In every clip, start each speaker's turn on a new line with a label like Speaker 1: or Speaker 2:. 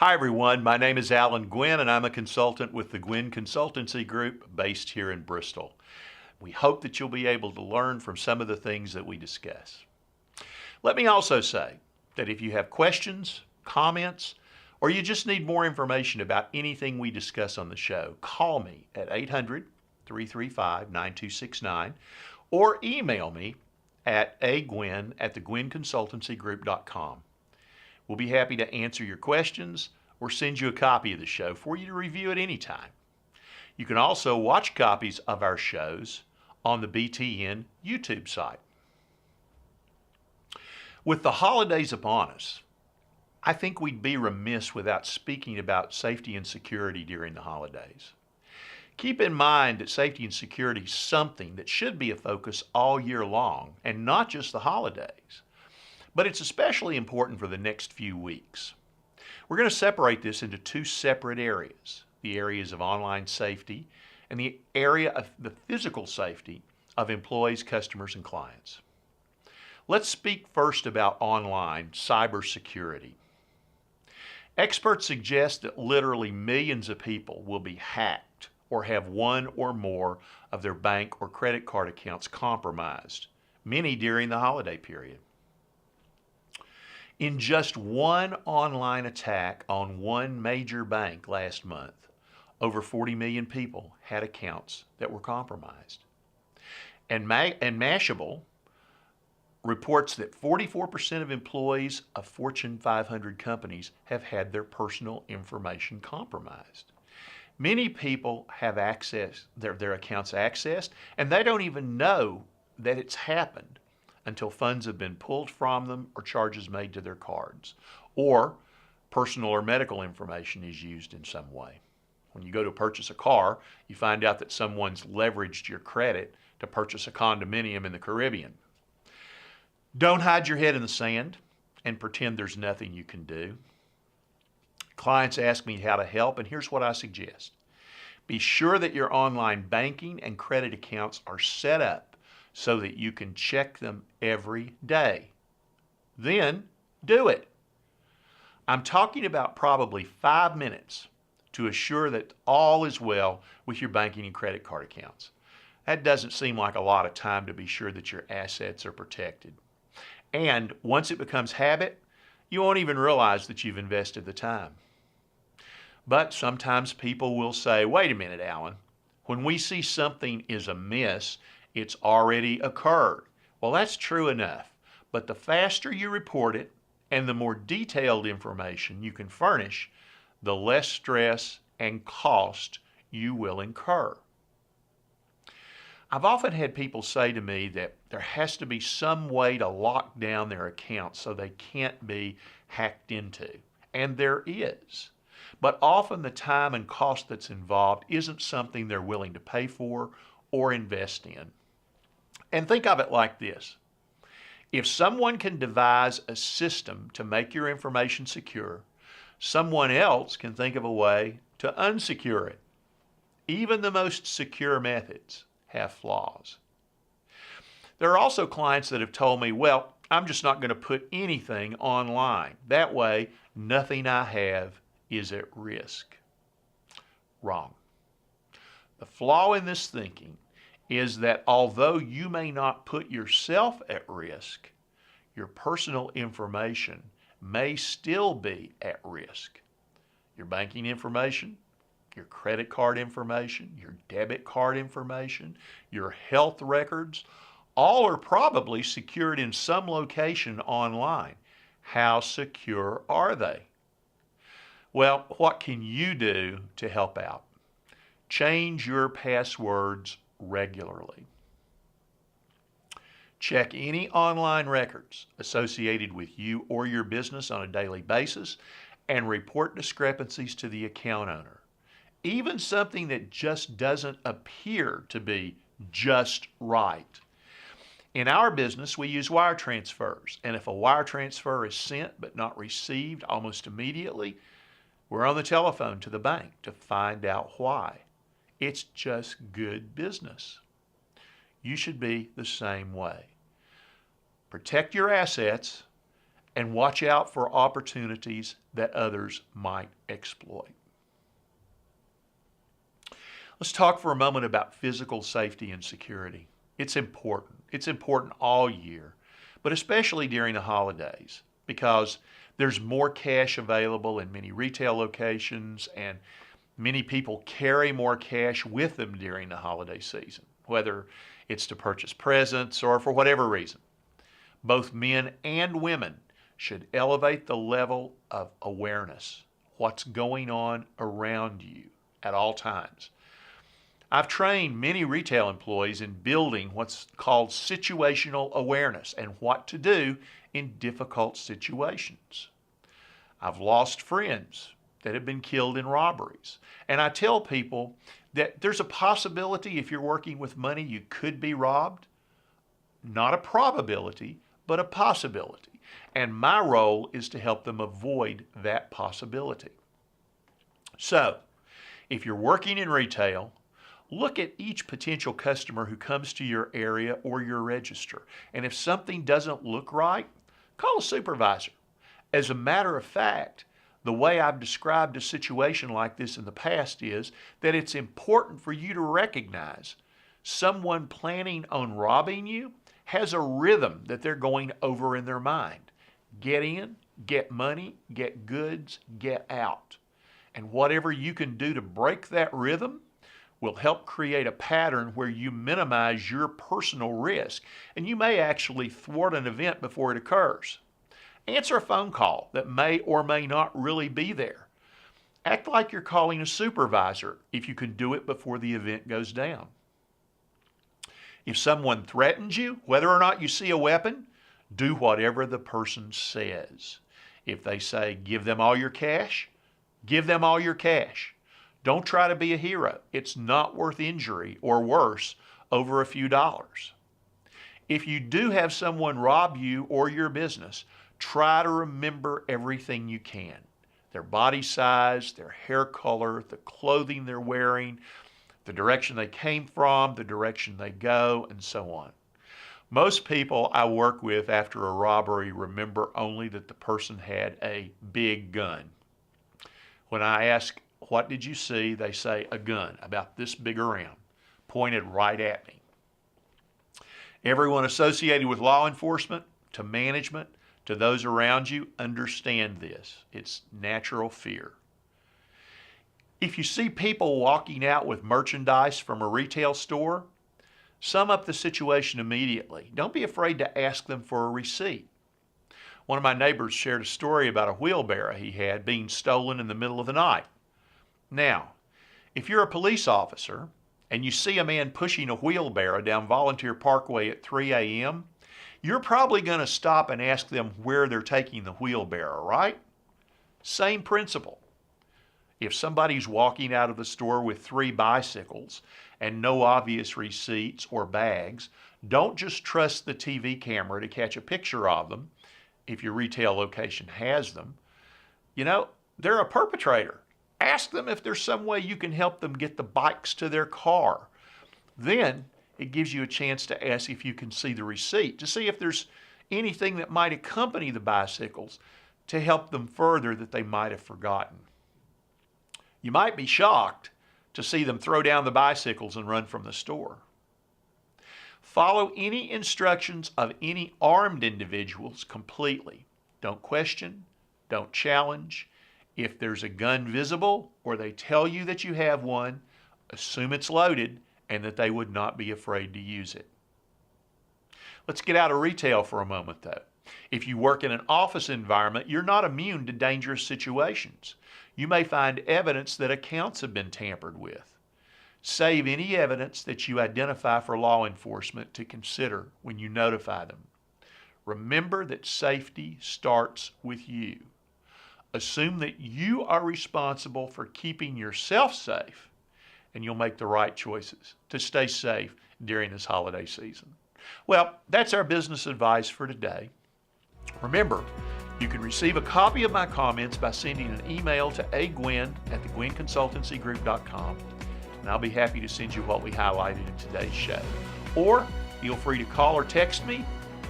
Speaker 1: Hi everyone, my name is Alan Gwynn and I'm a consultant with the Gwynn Consultancy Group based here in Bristol. We hope that you'll be able to learn from some of the things that we discuss. Let me also say that if you have questions, comments, or you just need more information about anything we discuss on the show, call me at 800-335-9269 or email me at agwynn@thegwynnconsultancygroup.com. We'll be happy to answer your questions or send you a copy of the show for you to review at any time. You can also watch copies of our shows on the BTN YouTube site. With the holidays upon us, I think we'd be remiss without speaking about safety and security during the holidays. Keep in mind that safety and security is something that should be a focus all year long and not just the holidays. But it's especially important for the next few weeks. We're going to separate this into two separate areas, the areas of online safety and the area of the physical safety of employees, customers, and clients. Let's speak first about online cybersecurity. Experts suggest that literally millions of people will be hacked or have one or more of their bank or credit card accounts compromised, many during the holiday period. In just one online attack on one major bank last month, over 40 million people had accounts that were compromised. And Mashable reports that 44% of employees of Fortune 500 companies have had their personal information compromised. Many people have their accounts accessed, and they don't even know that it's happened until funds have been pulled from them or charges made to their cards, or personal or medical information is used in some way. When you go to purchase a car, you find out that someone's leveraged your credit to purchase a condominium in the Caribbean. Don't hide your head in the sand and pretend there's nothing you can do. Clients ask me how to help, and here's what I suggest. Be sure that your online banking and credit accounts are set up so that you can check them every day. Then do it. I'm talking about probably 5 minutes to assure that all is well with your banking and credit card accounts. That doesn't seem like a lot of time to be sure that your assets are protected. And once it becomes habit, you won't even realize that you've invested the time. But sometimes people will say, wait a minute, Alan, when we see something is amiss, it's already occurred. Well, that's true enough, but the faster you report it and the more detailed information you can furnish, the less stress and cost you will incur. I've often had people say to me that there has to be some way to lock down their accounts so they can't be hacked into, and there is. But often the time and cost that's involved isn't something they're willing to pay for or invest in. And think of it like this. If someone can devise a system to make your information secure, someone else can think of a way to unsecure it. Even the most secure methods have flaws. There are also clients that have told me, well, I'm just not going to put anything online. That way, nothing I have is at risk. Wrong. The flaw in this thinking is that although you may not put yourself at risk, your personal information may still be at risk. Your banking information, your credit card information, your debit card information, your health records, all are probably secured in some location online. How secure are they? Well, what can you do to help out? Change your passwords regularly. Check any online records associated with you or your business on a daily basis and report discrepancies to the account owner. Even something that just doesn't appear to be just right. In our business, we use wire transfers, and if a wire transfer is sent but not received almost immediately, we're on the telephone to the bank to find out why. It's just good business. You should be the same way. Protect your assets and watch out for opportunities that others might exploit. Let's talk for a moment about physical safety and security. It's important. It's important all year, but especially during the holidays, because there's more cash available in many retail locations, and many people carry more cash with them during the holiday season, whether it's to purchase presents or for whatever reason. Both men and women should elevate the level of awareness, what's going on around you at all times. I've trained many retail employees in building what's called situational awareness and what to do in difficult situations. I've lost friends that have been killed in robberies. And I tell people that there's a possibility if you're working with money you could be robbed. Not a probability, but a possibility. And my role is to help them avoid that possibility. So, if you're working in retail, look at each potential customer who comes to your area or your register. And if something doesn't look right, call a supervisor. As a matter of fact, the way I've described a situation like this in the past is that it's important for you to recognize someone planning on robbing you has a rhythm that they're going over in their mind. Get in, get money, get goods, get out. And whatever you can do to break that rhythm will help create a pattern where you minimize your personal risk, and you may actually thwart an event before it occurs. Answer a phone call that may or may not really be there. Act like you're calling a supervisor if you can do it before the event goes down. If someone threatens you, whether or not you see a weapon, do whatever the person says. If they say, give them all your cash, give them all your cash. Don't try to be a hero. It's not worth injury or worse over a few dollars. If you do have someone rob you or your business, try to remember everything you can. Their body size, their hair color, the clothing they're wearing, the direction they came from, the direction they go, and so on. Most people I work with after a robbery remember only that the person had a big gun. When I ask, what did you see? They say, a gun about this big around, pointed right at me. Everyone associated with law enforcement, to management, to those around you, understand this. It's natural fear. If you see people walking out with merchandise from a retail store, sum up the situation immediately. Don't be afraid to ask them for a receipt. One of my neighbors shared a story about a wheelbarrow he had being stolen in the middle of the night. Now, if you're a police officer and you see a man pushing a wheelbarrow down Volunteer Parkway at 3 a.m., you're probably going to stop and ask them where they're taking the wheelbarrow, right? Same principle. If somebody's walking out of the store with 3 bicycles and no obvious receipts or bags, don't just trust the TV camera to catch a picture of them if your retail location has them. You know, they're a perpetrator. Ask them if there's some way you can help them get the bikes to their car. Then it gives you a chance to ask if you can see the receipt, to see if there's anything that might accompany the bicycles to help them further that they might have forgotten. You might be shocked to see them throw down the bicycles and run from the store. Follow any instructions of any armed individuals completely. Don't question, don't challenge. If there's a gun visible or they tell you that you have one, assume it's loaded and that they would not be afraid to use it. Let's get out of retail for a moment though. If you work in an office environment, you're not immune to dangerous situations. You may find evidence that accounts have been tampered with. Save any evidence that you identify for law enforcement to consider when you notify them. Remember that safety starts with you. Assume that you are responsible for keeping yourself safe, and you'll make the right choices to stay safe during this holiday season. Well, that's our business advice for today. Remember, you can receive a copy of my comments by sending an email to agwynn@thegwynnconsultancygroup.com, and I'll be happy to send you what we highlighted in today's show. Or feel free to call or text me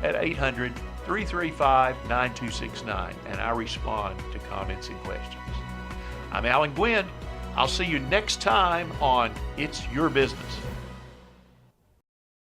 Speaker 1: at 800 335-9269, and I respond to comments and questions. I'm Alan Gwynn. I'll see you next time on It's Your Business.